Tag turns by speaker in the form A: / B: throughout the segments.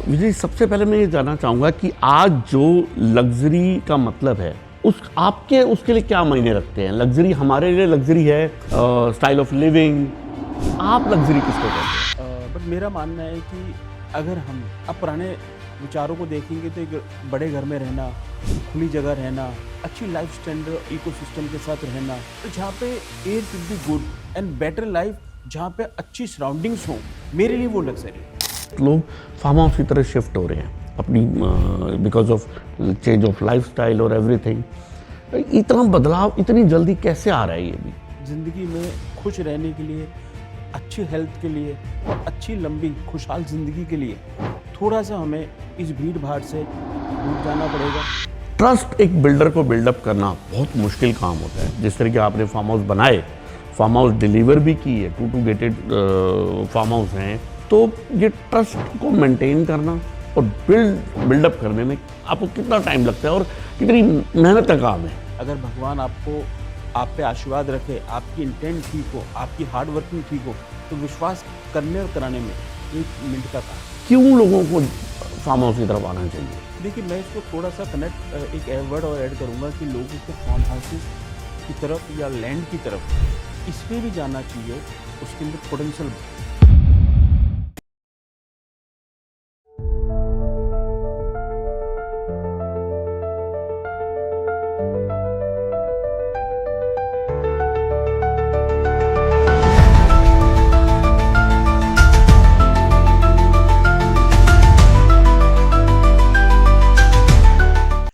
A: विजय, सबसे पहले मैं ये जानना चाहूँगा कि आज जो लग्ज़री का मतलब है, उस आपके उसके लिए क्या मायने रखते हैं? लग्ज़री हमारे लिए लग्ज़री है स्टाइल ऑफ लिविंग, आप लग्ज़री किसको कहते हैं?
B: बट मेरा मानना है कि अगर हम अब पुराने विचारों को देखेंगे तो एक बड़े घर में रहना, खुली जगह रहना, अच्छी लाइफ स्टैंडर्ड इकोसिस्टम के साथ रहना, तो जहाँ पे air should be good and better life, जहाँ पे अच्छी सराउंडिंग्स हों, मेरे लिए वो लग्जरी है।
A: लोग फार्म हाउस की तरफ शिफ्ट हो रहे हैं अपनी because of change of lifestyle और एवरीथिंग। इतना बदलाव इतनी जल्दी कैसे आ रहा है ये भी?
B: ज़िंदगी में खुश रहने के लिए, अच्छी हेल्थ के लिए और अच्छी लंबी खुशहाल ज़िंदगी के लिए थोड़ा सा हमें इस भीड़ भाड़ से दूर जाना पड़ेगा।
A: ट्रस्ट एक बिल्डर को बिल्डअप करना बहुत मुश्किल काम होता है। जिस तरह के आपने फार्म हाउस बनाए, फार्म हाउस डिलीवर भी की है, टू गेटेड फार्म हाउस हैं, तो ये ट्रस्ट को मेंटेन करना और बिल्डअप करने में आपको कितना टाइम लगता है और कितनी मेहनत का काम है?
B: अगर भगवान आपको आप पे आशीर्वाद रखे, आपकी इंटेंट ठीक हो, आपकी हार्ड वर्किंग ठीक हो, तो विश्वास करने और कराने में 1 मिनट का काम।
A: क्यों लोगों को फार्म हाउस की तरफ आना चाहिए?
B: देखिए, मैं इसको थोड़ा सा कनेक्ट एक वर्ड और ऐड करूँगा कि लोगों को फार्म हाउसेस की तरफ या लैंड की तरफ इसलिए भी जाना चाहिए, उसके अंदर पोटेंशियल।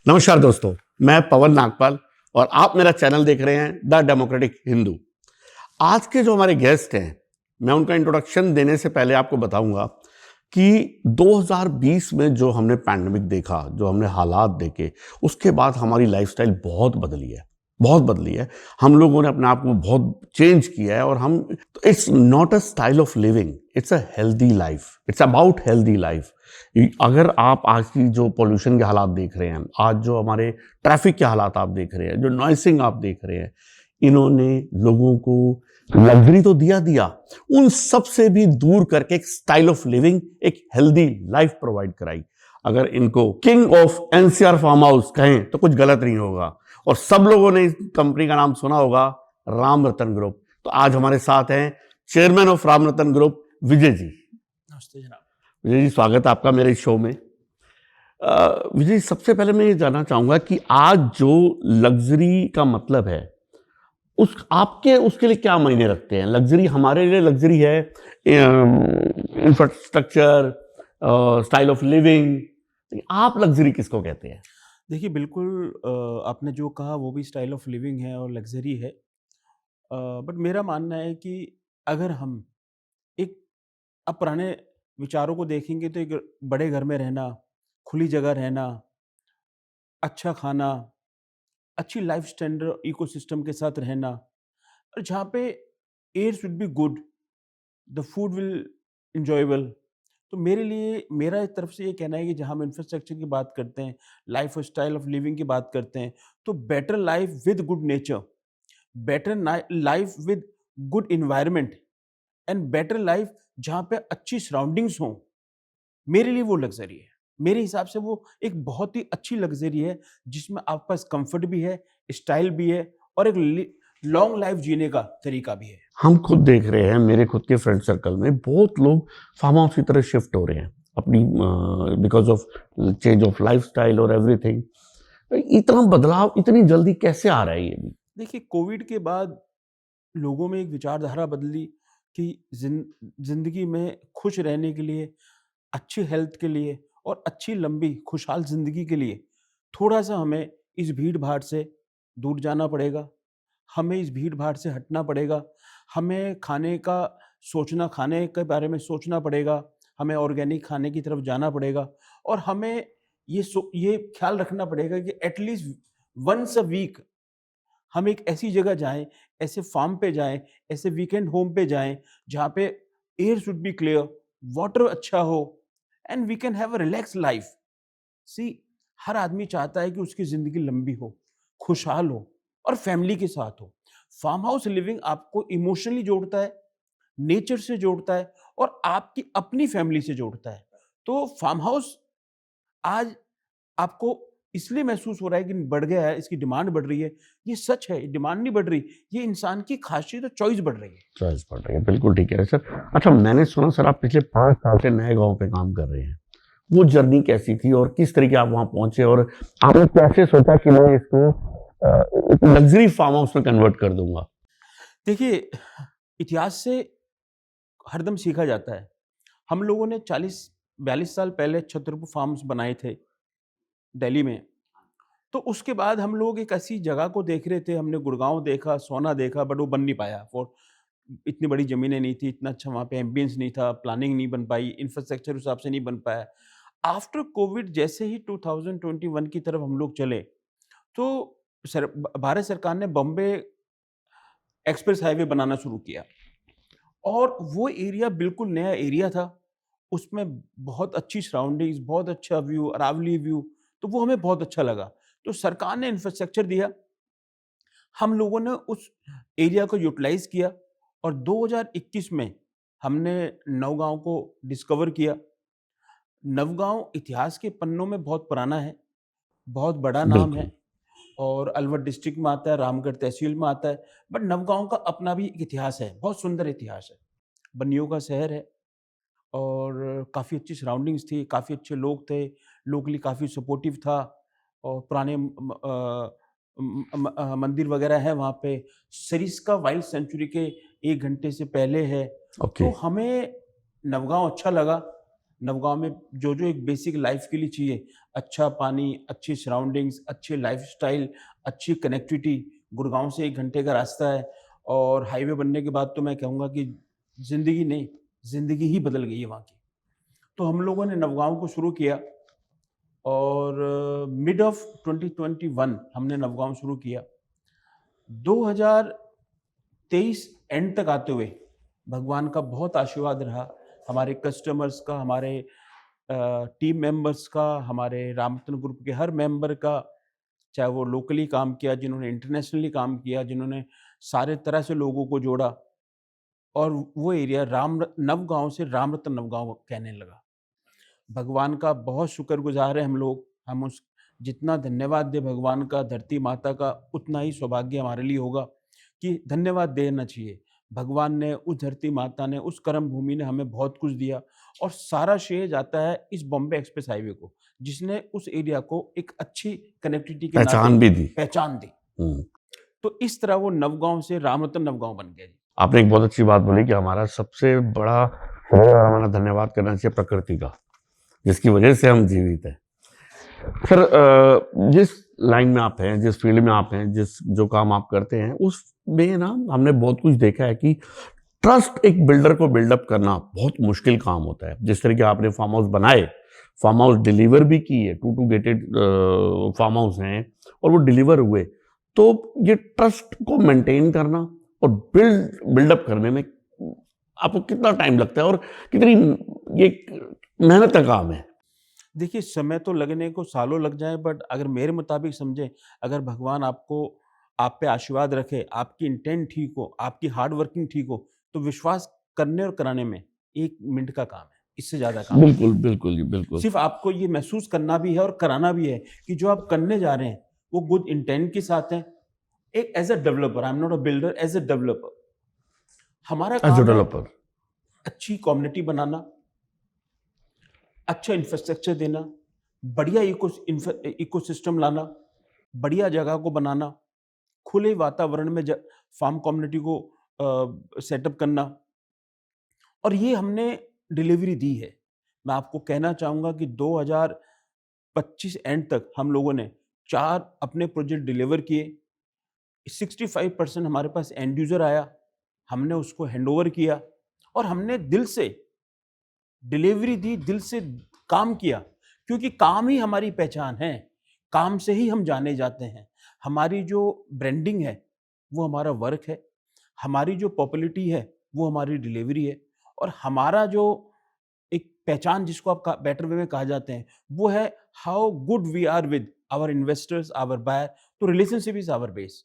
A: नमस्कार दोस्तों, मैं पवन नागपाल और आप मेरा चैनल देख रहे हैं द डेमोक्रेटिक हिंदू। आज के जो हमारे गेस्ट हैं, मैं उनका इंट्रोडक्शन देने से पहले आपको बताऊंगा कि 2020 में जो हमने पैंडेमिक देखा, जो हमने हालात देखे, उसके बाद हमारी लाइफस्टाइल बहुत बदली है, बहुत बदली है। हम लोगों ने अपने आप को बहुत चेंज किया है और हम it's not a style of living, it's a healthy life, it's about healthy life. अगर आप आज की जो पोल्यूशन के हालात देख रहे हैं, आज जो हमारे ट्रैफिक के हालात आप देख रहे हैं, जो नॉइसिंग आप देख रहे हैं, इन्होंने लोगों को लग्जरी तो दिया, उन सब से भी दूर करके एक स्टाइल ऑफ लिविंग, एक हेल्दी लाइफ प्रोवाइड कराई। अगर इनको king of NCR farm house कहें तो कुछ गलत नहीं होगा। और सब लोगों ने इस कंपनी का नाम सुना होगा, राम रतन ग्रुप। तो आज हमारे साथ हैं chairman of Ram Ratan group, Vijay ji.
B: नमस्ते जनाब।
A: विजय जी, स्वागत है आपका मेरे इस शो में। विजय, सबसे पहले मैं ये जानना चाहूँगा कि आज जो लग्ज़री का मतलब है, उस आपके उसके लिए क्या मायने रखते हैं? लग्ज़री हमारे लिए लग्ज़री है इंफ्रास्ट्रक्चर, स्टाइल ऑफ लिविंग, आप लग्ज़री किसको कहते हैं?
B: देखिए, बिल्कुल आपने जो कहा वो भी स्टाइल ऑफ लिविंग है और लग्ज़री है। बट मेरा मानना है कि अगर हम एक अब पुराने विचारों को देखेंगे तो एक बड़े घर में रहना, खुली जगह रहना, अच्छा खाना, अच्छी लाइफ स्टैंडर्ड इकोसिस्टम के साथ रहना, और जहाँ पे air should be good, the food will enjoyable. तो मेरे लिए मेरा एक तरफ से ये कहना है कि जहाँ हम इंफ्रास्ट्रक्चर की बात करते हैं, लाइफ और स्टाइल ऑफ लिविंग की बात करते हैं, तो better life with good nature, better life with good environment and better life जहाँ पे अच्छी सराउंडिंग्स हों, मेरे लिए वो लग्ज़री है। मेरे हिसाब से वो एक बहुत ही अच्छी लग्ज़री है, जिसमें आपके पास कम्फ़र्ट भी है, स्टाइल भी है और एक लॉन्ग लाइफ़ जीने का तरीका भी है।
A: हम खुद देख रहे हैं, मेरे खुद के फ्रेंड सर्कल में बहुत लोग फार्म हाउस की तरफ शिफ्ट हो रहे हैं अपनी because of change of lifestyle और एवरीथिंग। इतना बदलाव इतनी जल्दी कैसे आ रहा है ये भी?
B: देखिए, कोविड के बाद लोगों में एक विचारधारा बदली कि ज़िंदगी में खुश रहने के लिए, अच्छी हेल्थ के लिए और अच्छी लंबी खुशहाल ज़िंदगी के लिए थोड़ा-सा हमें इस भीड़-भाड़ से दूर जाना पड़ेगा। हमें इस भीड़-भाड़ से हटना पड़ेगा। हमें खाने के बारे में सोचना पड़ेगा। हमें ऑर्गेनिक खाने की तरफ जाना पड़ेगा और हमें ये ख़्याल रखना पड़ेगा कि at least once a week हम एक ऐसी जगह जाएँ, ऐसे फार्म पे जाएँ, ऐसे वीकेंड होम पे जाएँ, जहाँ पे air should be clear, water अच्छा हो and we can have a relax life. See, हर आदमी चाहता है कि उसकी ज़िंदगी लंबी हो, खुशहाल हो और फैमिली के साथ हो। फार्म हाउस लिविंग आपको इमोशनली जोड़ता है, नेचर से जोड़ता है और आपकी अपनी फैमिली से जोड़ता है। तो फार्म हाउस आज आपको इसलिए महसूस हो रहा है कि बढ़ गया है, इसकी डिमांड बढ़ रही है। ये सच है, डिमांड नहीं बढ़ रही, ये इंसान की ख़ासियत और चॉइस बढ़ रही है।
A: चॉइस बढ़ रही है, बिल्कुल ठीक है सर। अच्छा, मैंने सुना सर आप पिछले 5 साल से नए गाँव पे काम कर रहे हैं। वो जर्नी कैसी थी और किस तरीके आप वहाँ पहुँचे और आपने कैसे सोचा कि मैं इसको एक लग्ज़री फार्म हाउस में कन्वर्ट कर दूँगा?
B: देखिए, इतिहास से हरदम सीखा जाता है। हम लोगों ने 40-42 साल पहले छतरपुर फार्म्स बनाए थे, दिल्ली में। तो उसके बाद हम लोग एक ऐसी जगह को देख रहे थे, हमने गुड़गाँव देखा, सोना देखा, बट वो बन नहीं पाया। फॉर इतनी बड़ी ज़मीनें नहीं थी, इतना अच्छा वहाँ पे एम्बियंस नहीं था, प्लानिंग नहीं बन पाई, इंफ्रास्ट्रक्चर उस हिसाब से नहीं बन पाया। आफ्टर कोविड जैसे ही 2021 की तरफ हम लोग चले, तो भारत सरकार ने बॉम्बे एक्सप्रेस हाईवे बनाना शुरू किया और वो एरिया बिल्कुल नया एरिया था। उसमें बहुत अच्छी सराउंडिंग्स, बहुत अच्छा व्यू, अरावली व्यू, तो वो हमें बहुत अच्छा लगा। तो सरकार ने इंफ्रास्ट्रक्चर दिया, हम लोगों ने उस एरिया को यूटिलाइज़ किया और 2021 में हमने नौगाँव को डिस्कवर किया। नवगाँव इतिहास के पन्नों में बहुत पुराना है, बहुत बड़ा नाम
A: बिल्कुल।
B: है और अलवर डिस्ट्रिक्ट में आता है, रामगढ़ तहसील में आता है, बट नवगाँव का अपना भी एक इतिहास है, बहुत सुंदर इतिहास है। बनियों का शहर है और काफ़ी अच्छी सराउंडिंग्स थी, काफ़ी अच्छे लोग थे, लोकली काफ़ी सपोर्टिव था और पुराने मंदिर वगैरह है वहाँ पे। सरिस्का वाइल्ड सेंचुरी के 1 घंटे से पहले है।
A: ओके।
B: तो हमें नवगाँव अच्छा लगा। नवगाँव में जो-जो एक बेसिक लाइफ़ के लिए चाहिए, अच्छा पानी, अच्छी सराउंडिंग्स, अच्छी लाइफ़स्टाइल, अच्छी कनेक्टिविटी, गुड़गाँव से 1 घंटे का रास्ता है और हाईवे बनने के बाद तो मैं कहूँगा कि ज़िंदगी नहीं, ज़िंदगी ही बदल गई है वहाँ की। तो हम लोगों ने नवगाँव को शुरू किया और मिड ऑफ 2021 हमने नवगाँव शुरू किया। 2023 एंड तक आते हुए भगवान का बहुत आशीर्वाद रहा, हमारे कस्टमर्स का, हमारे टीम मेंबर्स का, हमारे रामरतन ग्रुप के हर मेंबर का, चाहे वो लोकली काम किया, जिन्होंने इंटरनेशनली काम किया, जिन्होंने सारे तरह से लोगों को जोड़ा और वो एरिया नवगाँव से रामरतन नवगाँव कहने लगा। भगवान का बहुत शुक्रगुज़ार हैं हम लोग। हम उस जितना धन्यवाद दें भगवान का, धरती माता का, उतना ही सौभाग्य हमारे लिए होगा कि धन्यवाद देना चाहिए। भगवान ने, उस धरती माता ने, उस कर्म भूमि ने हमें बहुत कुछ दिया और सारा श्रेय जाता है इस बॉम्बे एक्सप्रेस हाईवे को, जिसने उस एरिया को एक अच्छी कनेक्टिविटी के नाते
A: पहचान भी दी।
B: पहचान दी।
A: हुँ।
B: तो इस तरह वो नवगाँव से रामरतन नवगाँव बन गया जी।
A: आपने एक बहुत अच्छी बात बोली कि हमारा सबसे बड़ा श्रेय और हमारा धन्यवाद करना चाहिए प्रकृति का, जिसकी वजह से हम जीवित हैं। सर जिस लाइन में आप हैं, जिस फील्ड में आप हैं, जो काम आप करते हैं, उसमें ना हमने बहुत कुछ देखा है कि ट्रस्ट एक बिल्डर को बिल्डअप करना बहुत मुश्किल काम होता है। जिस तरह के आपने फार्म हाउस बनाए, फार्म हाउस डिलीवर भी किए, 2 गेटेड फार्म हाउस हैं और वो डिलीवर हुए। तो ये ट्रस्ट को मेंटेन करना और बिल्डअप करने में आपको कितना टाइम लगता है और कितनी ये मेहनत का काम है?
B: देखिए, समय तो लगने को सालों लग जाए, बट अगर मेरे मुताबिक समझें, अगर भगवान आपको आप पे आशीर्वाद रखे, आपकी इंटेंट ठीक हो, आपकी हार्ड वर्किंग ठीक हो, तो विश्वास करने और कराने में 1 मिनट का काम है, इससे ज़्यादा काम नहीं
A: बिल्कुल,
B: है।
A: बिल्कुल जी, बिल्कुल।
B: सिर्फ़ आपको ये महसूस करना भी है और कराना भी है कि जो आप करने जा रहे हैं, वो गुड इंटेंट के साथ है। एक as a developer, I am not a builder, as a developer, हमारा
A: एज़ अ
B: काम है
A: डेवलपर।
B: अच्छी कम्युनिटी बनाना, अच्छा इंफ्रास्ट्रक्चर देना, बढ़िया इकोसिस्टम लाना, बढ़िया जगह को बनाना, खुले वातावरण में फार्म कम्युनिटी को सेटअप करना और ये हमने डिलीवरी दी है। मैं आपको कहना चाहूँगा कि 2025 एंड तक हम लोगों ने 4 अपने प्रोजेक्ट डिलीवर किए। 65% हमारे पास एंड यूज़र आया, हमने उसको हैंडओवर किया और हमने दिल से डिलीवरी दी, दिल से काम किया, क्योंकि काम ही हमारी पहचान है। काम से ही हम जाने जाते हैं। हमारी जो ब्रांडिंग है, वो हमारा वर्क है। हमारी जो पॉपुलैरिटी है, वो हमारी डिलीवरी है और हमारा जो एक पहचान जिसको आप बेटर वे में कहा जाते हैं, वो है how good we are with our investors, our buyer, तो रिलेशनशिप इज़ आवर बेस।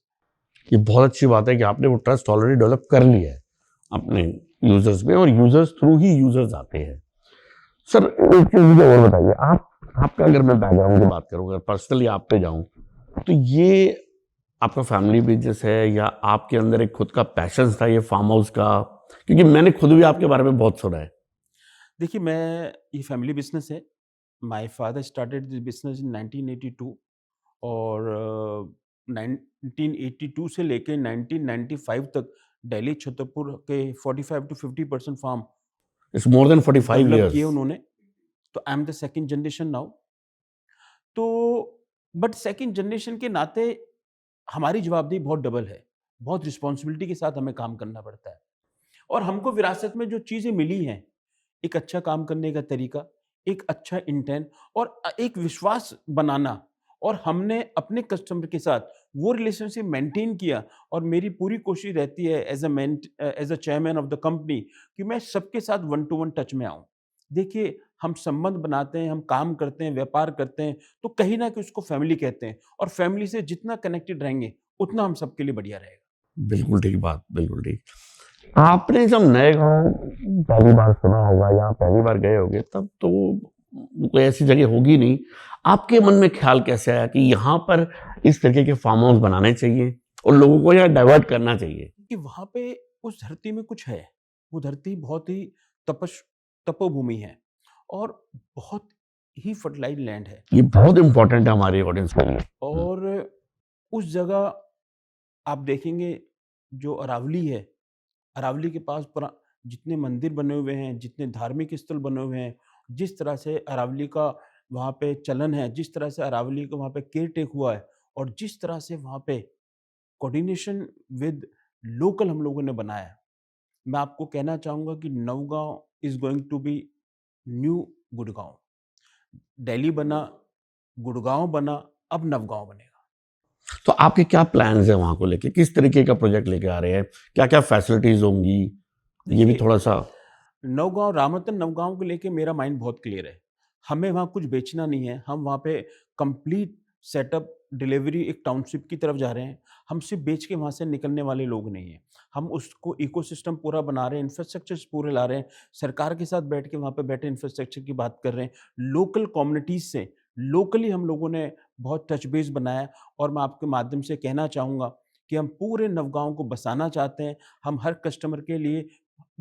A: ये बहुत अच्छी बात है कि आपने वो ट्रस्ट ऑलरेडी डेवलप कर लिया है अपने यूजर्स में और यूजर्स थ्रू ही यूजर्स आते हैं। सर एक चीज मुझे और बताइए, आपका अगर मैं बैकग्राउंड की बात करूँ, अगर पर्सनली आप पे जाऊं, तो ये आपका फैमिली बिजनेस है या आपके अंदर एक खुद का पैशन था ये फार्म हाउस का? क्योंकि मैंने खुद भी आपके बारे में बहुत सुना है।
B: देखिए, मैं ये फैमिली बिज़नेस है। My father started this business in 1982 और 1982 से लेके 1995 तक दिल्ली छतरपुर के 45 to 50% farm
A: it's more than 45
B: develop किए
A: इयर्स।
B: उन्होंने। तो I am the second generation now. तो बट सेकंड जनरेशन के नाते हमारी जवाबदेही बहुत डबल है। बहुत रिस्पॉन्सिबिलिटी के साथ हमें काम करना पड़ता है। और हमको विरासत में जो चीज़ें मिली हैं, एक अच्छा काम करने का तरीका, एक अच्छा इंटेंट और एक विश्वास बनाना और हमने अपने कस्टमर के साथ वो रिलेशनशिप मेंटेन किया और मेरी पूरी कोशिश रहती है as a chairman of the company कि मैं सबके साथ वन टू वन टच में आऊँ। देखिए, हम संबंध बनाते हैं, हम काम करते हैं, व्यापार करते हैं, तो कहीं न कहीं उसको फैमिली कहते हैं और फैमिली से जितना कनेक्टेड रहेंगे, उतना हम सबके लिए बढ़िया रहेगा।
A: बिल्कुल ठीक बात, बिल्कुल ठीक। आपने जब नए गांव पहली बार सुना होगा या पहली बार गए होगे, तब तो कोई ऐसी जगह होगी नहीं। आपके मन में ख्याल कैसे आया कि यहाँ पर इस तरीके के फार्म हाउस बनाने चाहिए और लोगों को यहाँ डाइवर्ट करना चाहिए?
B: कि वहाँ पे उस धरती में कुछ है। वो धरती बहुत ही तपश तपोभूमि है और बहुत ही फर्टाइल लैंड है
A: ये बहुत इंपॉर्टेंट है हमारी ऑडियंस के लिए।
B: और उस जगह आप देखेंगे जो अरावली है, अरावली के पास जितने मंदिर बने हुए हैं, जितने धार्मिक स्थल बने हुए हैं, जिस तरह से अरावली का वहाँ पे चलन है, जिस तरह से अरावली का वहाँ पे केयर टेक हुआ है और जिस तरह से वहाँ पे कोऑर्डिनेशन विद लोकल हम लोगों ने बनाया है। मैं आपको कहना चाहूँगा कि Naugaon is going to be new Gurgaon. Delhi बना, गुड़गाँव बना, अब नवगाँव बनेगा।
A: तो आपके क्या प्लान्स हैं वहाँ को लेके? किस तरीके का प्रोजेक्ट लेके आ रहे हैं? क्या-क्या फैसिलिटीज़ होंगी? ये भी
B: देखिए,
A: थोड़ा-सा।
B: नौगाँव रामरतन नवगाँव को लेके मेरा माइंड बहुत क्लियर है। हमें वहाँ कुछ बेचना नहीं है, हम वहाँ पे कंप्लीट सेटअप डिलीवरी एक टाउनशिप की तरफ जा रहे हैं। हम सिर्फ़ बेच के वहाँ से निकलने वाले लोग नहीं हैं। हम उसको इकोसिस्टम पूरा बना रहे हैं, इंफ्रास्ट्रक्चर्स पूरे ला रहे हैं। सरकार के साथ बैठ के वहाँ पे बैठे इंफ्रास्ट्रक्चर की बात कर रहे हैं। लोकल कम्युनिटीज़ से लोकली हम लोगों ने बहुत टच बेस बनाया और मैं आपके माध्यम से कहना चाहूँगा कि हम पूरे नवगाँव को बसाना चाहते हैं। हम हर कस्टमर के लिए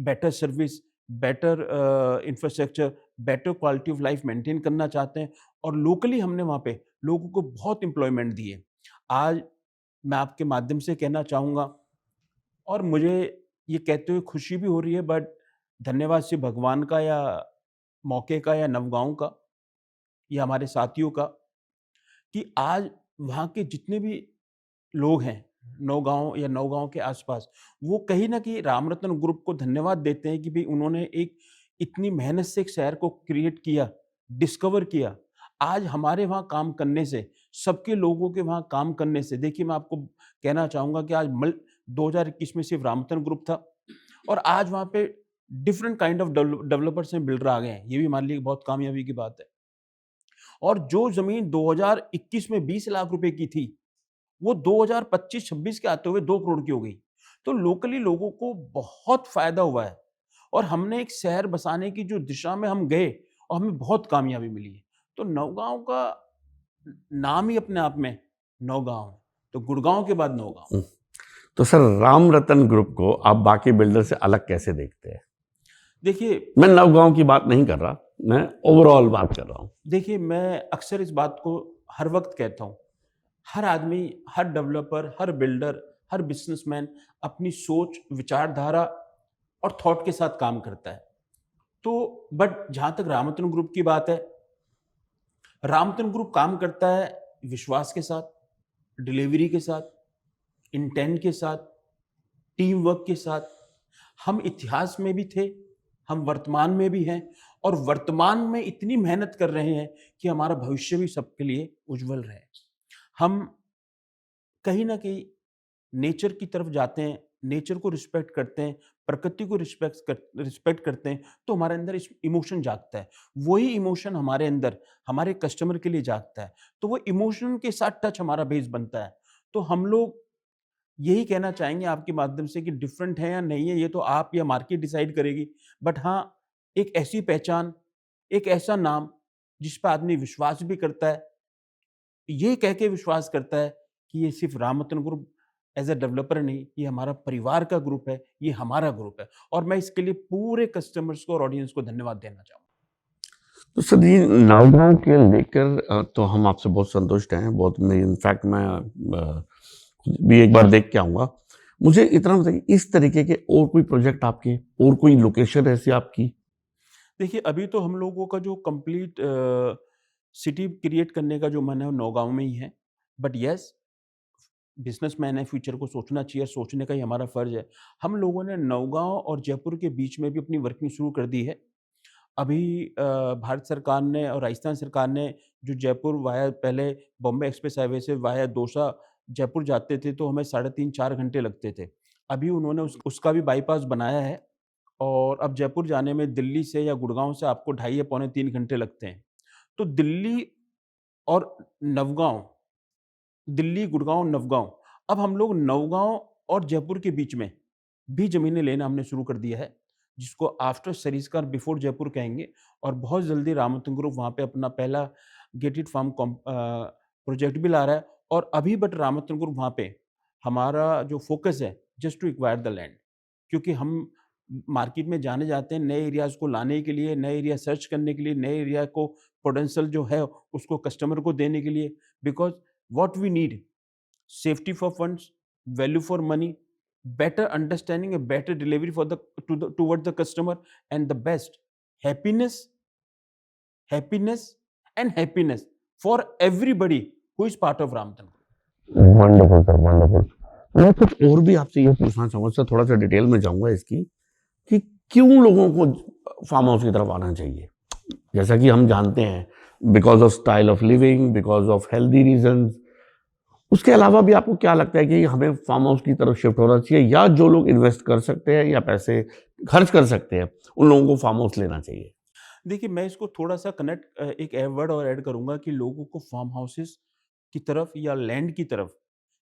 B: better service, better infrastructure, better quality of life maintain करना चाहते हैं और लोकली हमने वहाँ पे लोगों को बहुत एम्प्लॉयमेंट दी है। आज मैं आपके माध्यम से कहना चाहूँगा और मुझे ये कहते हुए खुशी भी हो रही है बट धन्यवाद सिर्फ़ भगवान का या मौके का या नवगाँव का या हमारे साथियों का कि आज वहाँ के जितने भी लोग हैं, नौगाँव या नौगाँव के आस-पास, वो कहीं न कहीं रामरतन ग्रुप को धन्यवाद देते हैं कि भई उन्होंने एक इतनी मेहनत से एक शहर को क्रिएट किया, डिस्कवर किया। आज हमारे वहाँ काम करने से, सबके लोगों के वहाँ काम करने से देखिए मैं आपको कहना चाहूँगा कि आज 2021 में सिर्फ रामरतन ग्रुप था और आज वहाँ पे different kind of developers and builder आ गए हैं। ये भी हमारे लिए बहुत कामयाबी की बात है। और जो ज़मीन 2021 में 20 लाख रुपए की थी, वो 2025-26 के आते हुए 2 करोड़ की हो गई। तो लोकली लोगों को बहुत फ़ायदा हुआ है और हमने एक शहर बसाने की जो दिशा में हम गए और हमें बहुत कामयाबी मिली है। तो नौगाँव का नाम ही अपने आप में नौगाँव है। तो गुड़गाँव के बाद नौगाँव।
A: हुँ। तो सर राम रतन ग्रुप को आप बाकी बिल्डर से अलग कैसे देखते हैं?
B: देखिए
A: मैं नवगाँव की बात नहीं कर रहा, मैं ओवरऑल बात कर रहा हूँ।
B: देखिए, मैं अक्सर इस बात को हर वक़्त कहता हूँ। हर आदमी, हर डेवलपर, हर बिल्डर, हर बिज़नेसमैन अपनी सोच, विचारधारा और थॉट के साथ काम करता है। तो बट जहाँ तक रामरतन ग्रुप की बात है, रामरतन ग्रुप काम करता है विश्वास के साथ, डिलीवरी के साथ, इंटेंट के साथ, टीम वर्क के साथ। हम इतिहास में भी थे, हम वर्तमान में भी हैं और वर्तमान में इतनी मेहनत कर रहे हैं कि हमारा भविष्य भी सबके लिए उज्ज्वल रहे। हम कहीं न कहीं नेचर की तरफ जाते हैं, नेचर को रिस्पेक्ट करते हैं, प्रकृति को रिस्पेक्ट करते हैं, तो हमारे अंदर इस इमोशन जागता है। वही इमोशन हमारे अंदर, हमारे कस्टमर के लिए जागता है। तो वो इमोशन के साथ टच हमारा बेस बनता है। तो हम लोग यही कहना चाहेंगे आपके माध्यम से कि डिफरेंट है या नहीं है, ये तो आप या मार्केट डिसाइड करेगी। बट हाँ, एक ऐसी पहचान, एक ऐसा नाम जिस पर आदमी विश्वास भी करता है, ये कह के विश्वास करता है कि ये सिर्फ Ram Ratan group as a developer नहीं, ये हमारा परिवार का ग्रुप है, ये हमारा ग्रुप है, और मैं इसके लिए पूरे कस्टमर्स को और ऑडियंस को धन्यवाद देना चाहूँगा।
A: तो सर ये नावगांव के लेकर तो हम आपसे बहुत संतुष्ट हैं, बहुत मैं इनफैक्ट मैं भी एक बार देख के आऊँगा। मुझे इतना बताइए, इस तरीके के और कोई प्रोजेक्ट आपके, और कोई लोकेशन ऐसी आपकी?
B: देखिए, अभी तो हम लोगों का जो कंप्लीट सिटी क्रिएट करने का जो मन है वो नौगाँव में ही है। बट येस, बिज़नेसमैन है, फ्यूचर को सोचना चाहिए, सोचने का ही हमारा फ़र्ज़ है। हम लोगों ने नौगाँव और जयपुर के बीच में भी अपनी वर्किंग शुरू कर दी है। अभी भारत सरकार ने और राजस्थान सरकार ने जो जयपुर वाया पहले बॉम्बे एक्सप्रेस हाईवे से वाया दौसा जयपुर जाते थे तो हमें साढ़े 3-4 घंटे लगते थे। अभी उन्होंने उसका भी बाईपास बनाया है और अब जयपुर जाने में दिल्ली से या गुड़गाँव से आपको ढाई या पौने 3 घंटे लगते हैं। तो दिल्ली और नवगाँव, दिल्ली, गुड़गाँव, नवगाँव, अब हम लोग नवगाँव और जयपुर के बीच में भी ज़मीनें लेना हमने शुरू कर दिया है, जिसको आफ्टर सरिस्का बिफोर जयपुर कहेंगे, और बहुत जल्दी रामरतन ग्रुप वहाँ पे अपना पहला गेट इट फार्म प्रोजेक्ट भी ला रहा है। और अभी बट रामरतन ग्रुप वहाँ पे हमारा जो फ़ोकस है just to acquire the land, क्योंकि हम मार्केट में जाने जाते हैं नए एरियाज़ को लाने के लिए, नए एरिया सर्च करने के लिए, नए एरिया को पोटेंशियल जो है उसको कस्टमर को देने के लिए, because what we need safety for funds, value for money, better understanding, a better delivery for towards the customer, and the best happiness, happiness, and happiness for everybody who is part of Ramtan Group.
A: Wonderful sir, wonderful. मैं कुछ और भी आपसे ये पूछना चाहूँगा sir, थोड़ा सा डिटेल में जाऊँगा इसकी, कि क्यों लोगों को फार्म हाउस की तरफ आना चाहिए? जैसा कि हम जानते हैं, because of style of living, because of healthy reasons, उसके अलावा भी आपको क्या लगता है कि हमें फार्म हाउस की तरफ शिफ्ट होना चाहिए, या जो लोग इन्वेस्ट कर सकते हैं या पैसे खर्च कर सकते हैं उन लोगों को फार्म हाउस लेना चाहिए?
B: देखिए, मैं इसको थोड़ा-सा कनेक्ट एक वर्ड और ऐड करूँगा कि लोगों को फार्म हाउसेस की तरफ या लैंड की तरफ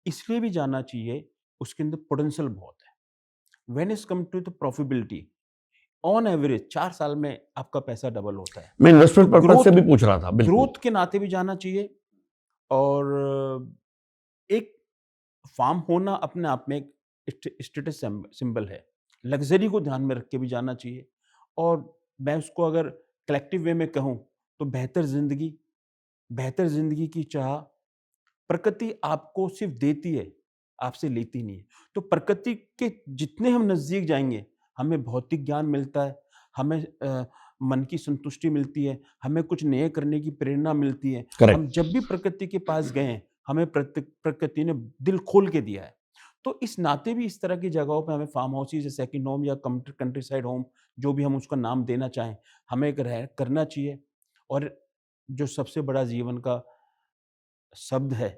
B: इसलिए भी जाना चाहिए, उसके अंदर पोटेंशियल बहुत है। When it's come to the profitability, on average 4 साल में आपका पैसा डबल होता है।
A: मैं
B: तो
A: इन्वेस्टमेंट पर्पज से भी पूछ रहा था, बिल्कुल।
B: ग्रोथ के नाते भी जाना चाहिए, और एक फार्म होना अपने आप में एक स्टेटस सिंबल है। लग्ज़री को ध्यान में रख के भी जाना चाहिए, और मैं उसको अगर कलेक्टिव वे में कहूँ तो बेहतर ज़िंदगी की चाह प्रकृति आपको सिर्फ़ देती है, आपसे लेती नहीं है। तो प्रकृति के जितने हम नज़दीक जाएँगे, हमें भौतिक ज्ञान मिलता है, हमें मन की संतुष्टि मिलती है, हमें कुछ नए करने की प्रेरणा मिलती है। हम
A: करेक्ट।
B: जब भी प्रकृति के पास गए हैं, हमें प्रकृति ने दिल खोल के दिया है। तो इस नाते भी इस तरह की जगहों पे हमें फार्म हाउसेज़ या सेकंड होम या कंट्री साइड होम, जो भी हम उसका नाम देना चाहें, हमें एक रह करना चाहिए। और जो सबसे बड़ा जीवन का शब्द है,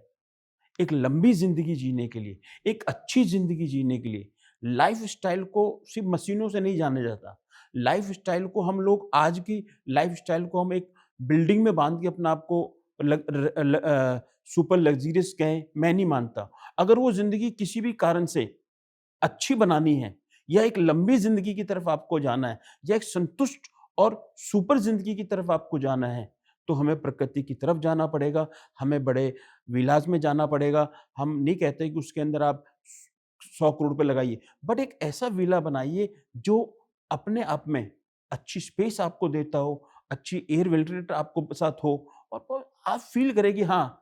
B: एक लंबी ज़िंदगी जीने के लिए, एक अच्छी ज़िंदगी जीने के लिए, लाइफ़स्टाइल को सिर्फ़ मशीनों से नहीं जाना जाता। लाइफ़स्टाइल को हम लोग आज की लाइफ़स्टाइल को हम एक बिल्डिंग में बाँध के अपने आप को सुपर लग्ज़रियस कहें, मैं नहीं मानता। अगर वो ज़िंदगी किसी भी कारण से अच्छी बनानी है, या एक लंबी ज़िंदगी की तरफ आपको जाना है, या एक संतुष्ट और सुपर ज़िंदगी की तरफ आपको जाना है, तो हमें प्रकृति की तरफ जाना पड़ेगा, हमें बड़े विलास में जाना पड़ेगा। हम नहीं कहते कि उसके अंदर आप 100 करोड़ रुपए लगाइए, बट एक ऐसा विला बनाइए जो अपने आप में अच्छी स्पेस आपको देता हो, अच्छी एयर वेंटिलेटर आपको साथ हो, और आप फ़ील करें कि हाँ,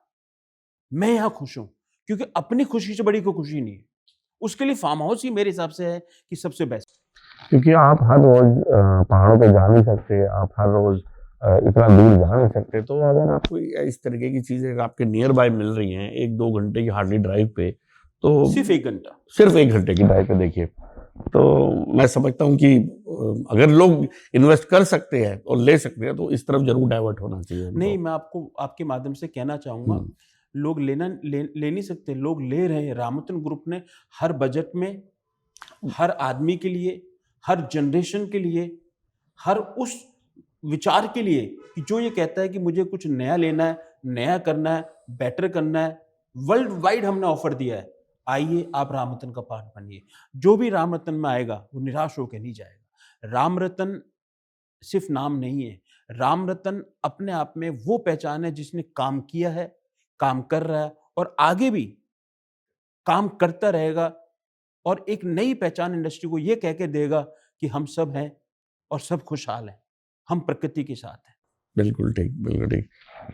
B: मैं यहाँ खुश हूँ, क्योंकि अपनी खुशी से बड़ी कोई खुशी नहीं है। उसके लिए फार्म हाउस ही मेरे हिसाब से है कि सबसे बेस्ट।
A: क्योंकि आप हर रोज पहाड़ों पे जा नहीं सकते, आप हर रोज इतना दूर जा नहीं सकते, तो अगर आपको इस तरीके की चीजें आपके नियर बाय मिल रही हैं 1-2 घंटे की हार्डली ड्राइव पे, तो
B: सिर्फ 1 घंटा।
A: सिर्फ 1 घंटे की ड्राइव पे देखिए, तो मैं समझता हूँ कि अगर लोग इन्वेस्ट कर सकते हैं और ले सकते हैं तो इस तरफ जरूर डाइवर्ट होना चाहिए
B: नहीं,
A: उनको।
B: मैं आपको आपके माध्यम से कहना चाहूँगा,
A: हम्म।
B: लोग ले नहीं सकते, लोग ले रहे हैं। रामरतन ग्रुप ने हर बजट में, हर आदमी के लिए, हर जनरेशन के लिए, हर उस विचार के लिए कि जो ये कहता है कि मुझे कुछ नया लेना है, नया करना है, बेटर करना है, वर्ल्ड वाइड हमने ऑफर दिया है। आइए, आप राम रतन का पार्ट बनिए। जो भी राम रतन में आएगा, वो निराश होकर नहीं जाएगा। राम रतन सिर्फ नाम नहीं है, राम रतन अपने आप में वो पहचान है जिसने काम किया है, काम कर रहा है और आगे भी काम करता रहेगा और एक नई पहचान इंडस्ट्री को ये कह के देगा कि हम सब हैं और सब खुशहाल हैं। हम प्रकृति के साथ हैं।
A: बिल्कुल ठीक, बिल्कुल ठीक।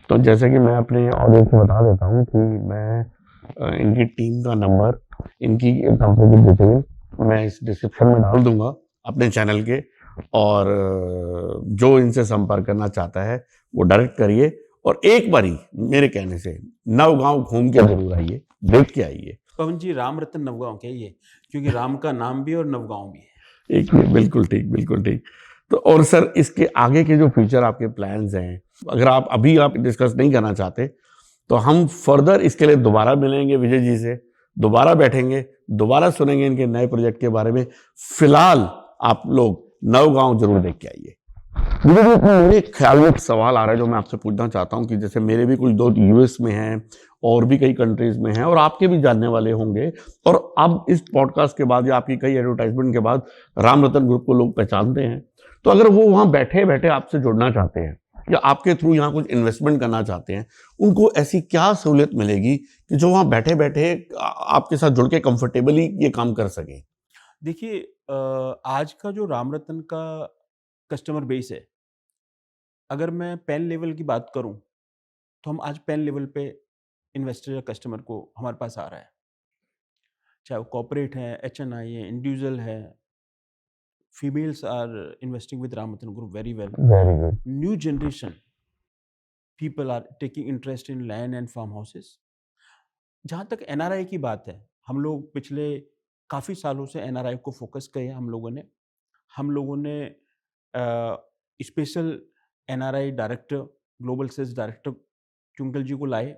A: तो जैसे कि मैं अपने ऑडियंस को बता देता हूँ कि मैं इनकी टीम का नंबर, इनकी कंपनी की डिटेल मैं इस डिस्क्रिप्शन में डाल दूंगा अपने चैनल के, और जो इनसे संपर्क करना चाहता है वो डायरेक्ट करिए, और एक बारी मेरे कहने से नवगांव घूम के जरूर आइए, देख के आइए।
B: पवन जी, राम रतन नवगांव कहिए, क्योंकि राम का नाम भी और नवगांव भी है।
A: एक बिल्कुल ठीक, बिल्कुल ठीक। तो और सर, इसके आगे के जो फ्यूचर आपके प्लान्स हैं, अगर आप अभी आप डिस्कस नहीं करना चाहते तो हम फर्दर इसके लिए दोबारा मिलेंगे विजय जी से, दोबारा बैठेंगे, दोबारा सुनेंगे इनके नए प्रोजेक्ट के बारे में। फिलहाल आप लोग नवगांव जरूर देख के आइए। विजय जी, मेरे ख्याल में एक सवाल आ रहा है जो मैं आपसे पूछना चाहता हूं कि जैसे मेरे भी कुछ दोस्त यूएस में हैं और भी कई कंट्रीज में हैं, और आपके भी जानने वाले होंगे, और अब इस पॉडकास्ट के बाद या आपकी कई एडवर्टाइजमेंट के बाद राम रतन ग्रुप को लोग पहचानते हैं। तो अगर वो वहां बैठे बैठे आपसे जुड़ना चाहते हैं या आपके थ्रू यहाँ कुछ इन्वेस्टमेंट करना चाहते हैं, उनको ऐसी क्या सहूलियत मिलेगी कि जो वहां बैठे बैठे आपके साथ जुड़ के कंफर्टेबली ये काम कर सकें?
B: देखिए, आज का जो राम रतन का कस्टमर बेस है, अगर मैं पैन लेवल की बात करूं, तो हम आज पैन लेवल पे इन्वेस्टर या कस्टमर को हमारे पास आ रहा है। चाहे वो कॉर्पोरेट है, एचएनआई है, इंडिविजुअल है, females are investing with Ram Ratan group very well.
A: Very good.
B: New generation people are taking interest in land and farm houses. जहाँ तक एनआरआई की बात है, हम लोग पिछले काफ़ी सालों से एनआरआई को फोकस किए हैं। हम लोगों ने special NRI director, global sales director Twinkle ji को लाए,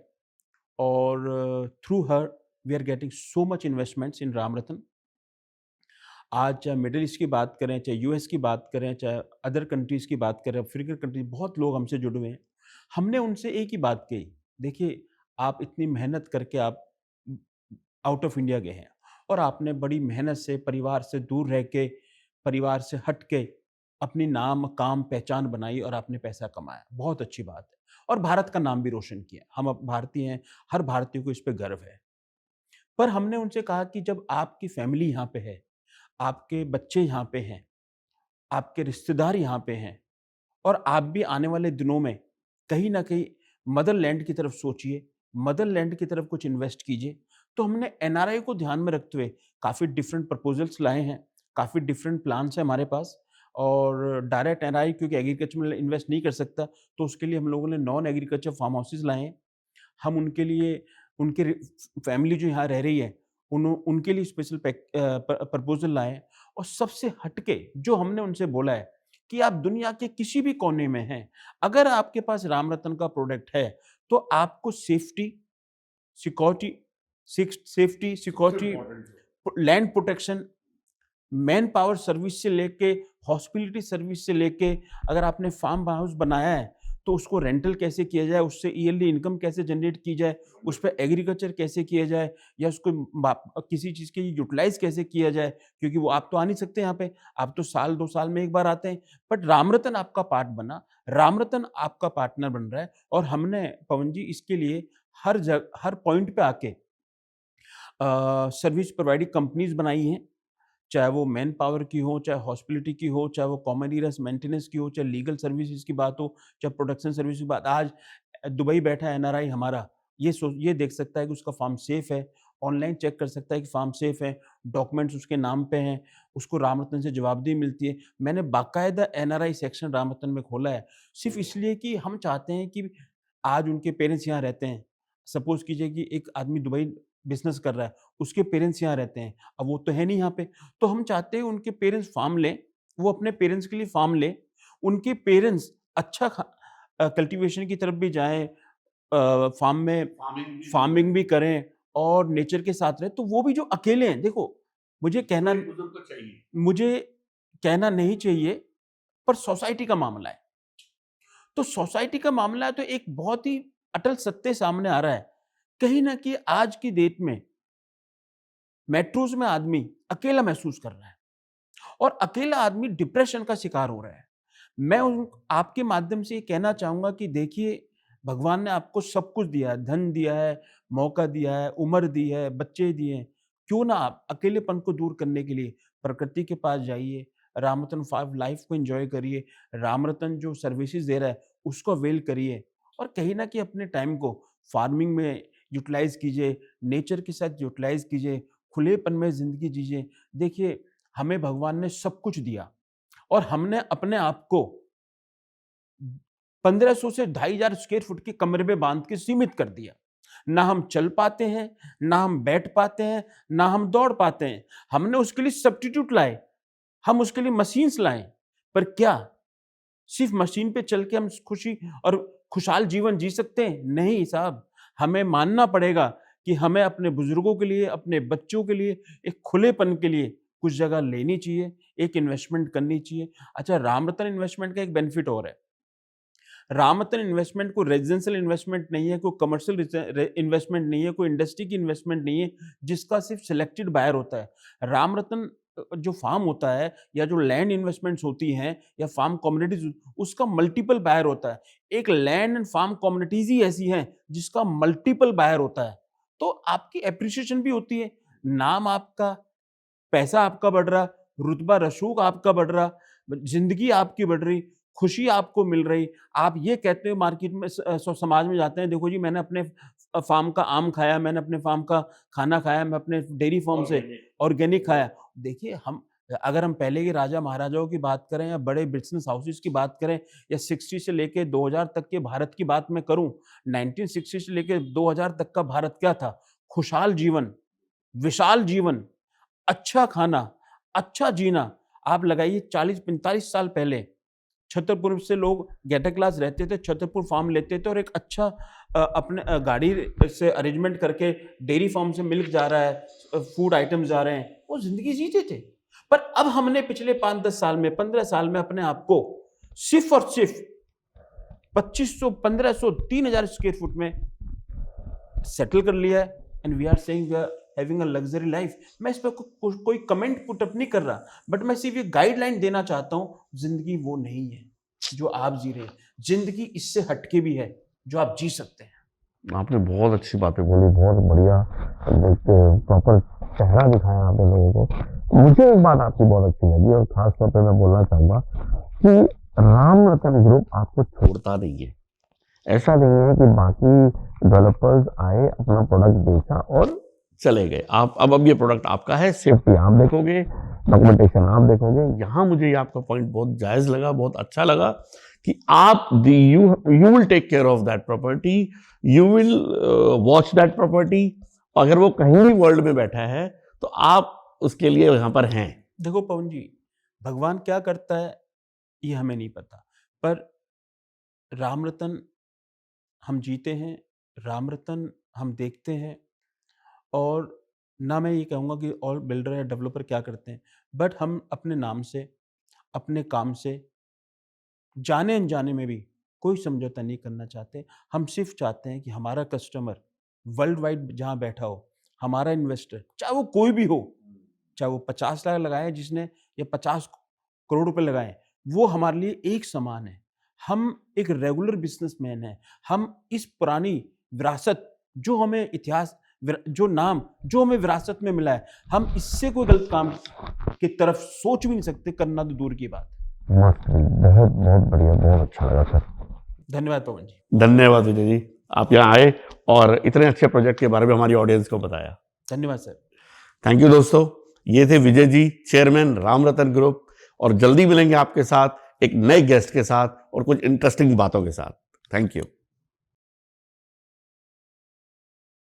B: और through her we are getting so much investments in Ram Ratan. आज चाहे मिडिल ईस्ट की बात करें, चाहे यूएस की बात करें, चाहे अदर कंट्रीज़ की बात करें, अफ्रीकन कंट्रीज, बहुत लोग हमसे जुड़े हुए हैं। हमने उनसे एक ही बात कही, देखिए, आप इतनी मेहनत करके आप आउट ऑफ इंडिया गए हैं और आपने बड़ी मेहनत से परिवार से दूर रह के, परिवार से हट के अपनी नाम, काम, पहचान बनाई और आपने पैसा कमाया। बहुत अच्छी बात है और भारत का नाम भी रोशन किया। हम अब भारतीय हैं, हर भारतीय को इस पे गर्व है। पर हमने उनसे कहा कि जब आपकी फैमिली यहाँ पे है, आपके बच्चे यहाँ पे हैं, आपके रिश्तेदार यहाँ पे हैं और आप भी आने वाले दिनों में कहीं न कहीं मदरलैंड की तरफ सोचिए, मदरलैंड की तरफ कुछ इन्वेस्ट कीजिए। तो हमने एनआरआई को ध्यान में रखते हुए काफ़ी डिफरेंट प्रपोज़ल्स लाए हैं, काफ़ी डिफरेंट प्लान्स हैं हमारे पास। और डायरेक्ट एनआरआई क्योंकि एग्रीकल्चर में इन्वेस्ट नहीं कर सकता, तो उसके लिए हम लोगों ने नॉन एग्रीकल्चर फार्म हाउसेज़ लाए हैं। हम उनके लिए, उनके फैमिली जो यहाँ रह रही है, उनके लिए स्पेशल प्रपोज़ल लाए हैं। और सबसे हटके जो हमने उनसे बोला है कि आप दुनिया के किसी भी कोने में हैं, अगर आपके पास राम रतन का प्रोडक्ट है, तो आपको safety, security, land protection, man power service से लेके, हॉस्पिटैलिटी सर्विस से लेके, अगर आपने फार्म हाउस बनाया है, तो उसको रेंटल कैसे किया जाए, उससे ईयरली इनकम कैसे जनरेट की जाए, उस पे एग्रीकल्चर कैसे किया जाए, या उसको किसी चीज़ के यूटिलाइज़ कैसे किया जाए, क्योंकि वो आप तो आ नहीं सकते यहाँ पे, आप तो साल 2 साल में 1 बार आते हैं। बट रामरतन आपका पार्ट बना, रामरतन आपका पार्टनर बन रहा है और हमने, पवन जी, इसके लिए हर पॉइंट पे आके सर्विस प्रोवाइडिंग कंपनीज़ बनाई हैं। चाहे वो मैन पावर की हो, चाहे हॉस्पिटैलिटी की हो, चाहे वो कॉमन एरियाज़ मेंटेनेंस की हो, चाहे लीगल सर्विसेज़ की बात हो, चाहे प्रोडक्शन सर्विस की बात। आज दुबई बैठा एनआरआई हमारा, ये देख सकता है कि उसका फार्म सेफ है, ऑनलाइन चेक कर सकता है कि फार्म सेफ है, डॉक्यूमेंट्स उसके नाम पे हैं, उसको रामरतन से जवाबदेही मिलती है। मैंने बाकायदा एनआरआई सेक्शन रामरतन में खोला है, सिर्फ़ इसलिए कि हम चाहते हैं कि आज उनके पेरेंट्स यहाँ रहते हैं। सपोज़ कीजिए कि एक आदमी दुबई बिज़नेस कर रहा है, उसके पेरेंट्स यहाँ रहते हैं, अब वो तो है नहीं यहाँ पे, तो हम चाहते हैं उनके पेरेंट्स फार्म लें, वो अपने पेरेंट्स के लिए फार्म लें, उनके पेरेंट्स अच्छा कल्टीवेशन की तरफ भी जाएँ, फार्म में फार्मिंग भी करें और नेचर के साथ रहें, तो वो भी जो अकेले हैं, देखो, मुझे कहना मुझे कहना नहीं चाहिए, पर सोसाइटी का मामला है। तो सोसाइटी का मामला है, तो एक बहुत ही अटल सत्य सामने आ रहा है। कहीं न कहीं आज की डेट में मेट्रोज़ में आदमी अकेला महसूस कर रहा है और अकेला आदमी डिप्रेशन का शिकार हो रहा है। मैं आपके माध्यम से ये कहना चाहूँगा कि देखिए, भगवान ने आपको सब कुछ दिया है, धन दिया है, मौका दिया है, उम्र दी है, बच्चे दिए हैं। क्यों ना आप अकेलेपन को दूर करने के लिए प्रकृति के पास जाइए, राम रतन 5 लाइफ को एन्जॉय करिए, राम रतन जो सर्विसेज़ दे रहा है, उसको अवेल करिए और कहीं न कहीं अपने टाइम को फार्मिंग में यूटिलाइज़ कीजिए, नेचर के साथ यूटिलाइज़ कीजिए, खुलेपन में ज़िंदगी जीजिए। देखिए, हमें भगवान ने सब कुछ दिया और हमने अपने आप को 1500 से 2500 स्क्वायर फुट के कमरे में बांध के सीमित कर दिया। ना हम चल पाते हैं, ना हम बैठ पाते हैं, ना हम दौड़ पाते हैं। हमने उसके लिए सब्स्टिट्यूट लाए, हम उसके लिए मशीन्स लाए। पर क्या सिर्फ मशीन पे चल के हम खुशी और खुशहाल जीवन जी सकते हैं? नहीं साहब, हमें मानना पड़ेगा कि हमें अपने बुजुर्गों के लिए, अपने बच्चों के लिए, एक खुलेपन के लिए कुछ जगह लेनी चाहिए, एक इन्वेस्टमेंट करनी चाहिए। अच्छा, राम रतन इन्वेस्टमेंट का एक बेनिफिट और है। राम रतन इन्वेस्टमेंट कोई रेजिडेंशियल इन्वेस्टमेंट नहीं है, कोई कमर्शियल इन्वेस्टमेंट नहीं है, कोई इंडस्ट्री की इन्वेस्टमेंट नहीं है, जिसका सिर्फ सिलेक्टेड बायर होता है। राम रतन जो फार्म होता है या जो लैंड इन्वेस्टमेंट्स होती हैं या फार्म कम्युनिटीज, उसका मल्टीपल बायर होता है। एक लैंड एंड फार्म कम्युनिटीज ही ऐसी हैं जिसका मल्टीपल बायर होता है। तो आपकी एप्रिसिएशन भी होती है, नाम आपका, पैसा आपका बढ़ रहा, रुतबा रसूख आपका बढ़ रहा, ज़िंदगी आपकी बढ़ रही, खुशी आपको मिल रही। आप ये कहते हो मार्केट में समाज में जाते हैं, देखो जी मैंने अपने फार्म का आम खाया, मैंने अपने फार्म का खाना खाया, मैं अपने डेयरी फार्म से ऑर्गेनिक खाया। देखिए अगर हम पहले के राजा महाराजाओं की बात करें या बड़े बिज़नेस हाउसेस की बात करें या 60 से लेके 2000 तक के भारत की बात मैं करूँ, 1960 से लेके 2000 तक का भारत क्या था? खुशहाल जीवन, विशाल जीवन, अच्छा खाना, अच्छा जीना। आप लगाइए 40-45 साल पहले छतरपुर से लोग गेटर क्लास रहते थे, छतरपुर फार्म लेते थे और एक अच्छा अपने गाड़ी से अरेंजमेंट करके डेयरी फार्म से मिल्क जा रहा है, फूड आइटम्स जा रहे हैं, वो ज़िंदगी जीते थे। पर अब हमने पिछले 5-10 साल में, 15 साल में अपने आप को सिर्फ़ और सिर्फ़ 2500, 1500, 3000 स्क्वायर फुट में सेटल कर लिया है and we are saying we are having a luxury life. मैं इस पे कोई कमेंट पुट अप नहीं कर रहा, बट मैं सिर्फ ये गाइडलाइन देना चाहता हूँ, जिंदगी वो नहीं है जो आप जी रहे हैं, जिंदगी इससे हटके भी है जो आप जी सकते हैं।
A: आपने बहुत अच्छी बातें बोली, बहुत बढ़िया प्रॉपर चेहरा दिखाया आपने लोगों को। मुझे एक बात आपकी बहुत अच्छी लगी और खास तौर पे मैं बोलना चाहूँगा कि राम रतन ग्रुप आपको छोड़ता नहीं है। ऐसा नहीं है कि बाकी डेवलपर्स आए, अपना प्रोडक्ट बेचा और चले गए। आप अब ये प्रोडक्ट आपका है, सेफ्टी आप देखोगे, डॉक्यूमेंटेशन आप देखोगे। यहाँ मुझे ये आपका पॉइंट बहुत जायज़ लगा, बहुत अच्छा लगा कि आप you will take care of that property, you will watch that property. अगर वो कहीं भी वर्ल्ड में बैठा है तो आप उसके लिए यहाँ पर हैं।
B: देखो पवन जी, भगवान क्या करता है ये हमें नहीं पता, पर राम रतन हम जीते हैं, राम रतन हम देखते हैं। और ना मैं ये कहूँगा कि ऑल बिल्डर या डेवलपर क्या करते हैं, बट हम अपने नाम से, अपने काम से, जाने अनजाने में भी कोई समझौता नहीं करना चाहते। हम सिर्फ चाहते हैं कि हमारा कस्टमर वर्ल्ड वाइड जहाँ बैठा हो, हमारा इन्वेस्टर, चाहे वो कोई भी हो, चाहे वो 50 लाख लगाए जिसने या 50 करोड़ रुपए लगाए, वो हमारे लिए एक समान है। हम एक रेगुलर बिजनेसमैन हैं। हम इस पुरानी विरासत जो हमें इतिहास, जो नाम जो हमें विरासत में मिला है, हम इससे कोई गलत काम की तरफ सोच भी नहीं सकते, करना तो दूर की बात है।
A: मस्त, बहुत बहुत बढ़िया, बहुत अच्छा लगा सर।
B: धन्यवाद पवन जी।
A: धन्यवाद विजय जी, आप यहाँ आए और इतने अच्छे प्रोजेक्ट के बारे में हमारी ऑडियंस को बताया।
B: धन्यवाद सर।
A: थैंक यू दोस्तों, ये थे विजय जी, चेयरमैन राम रतन ग्रुप, और जल्दी मिलेंगे आपके साथ एक नए गेस्ट के साथ और कुछ इंटरेस्टिंग बातों के साथ। Thank you.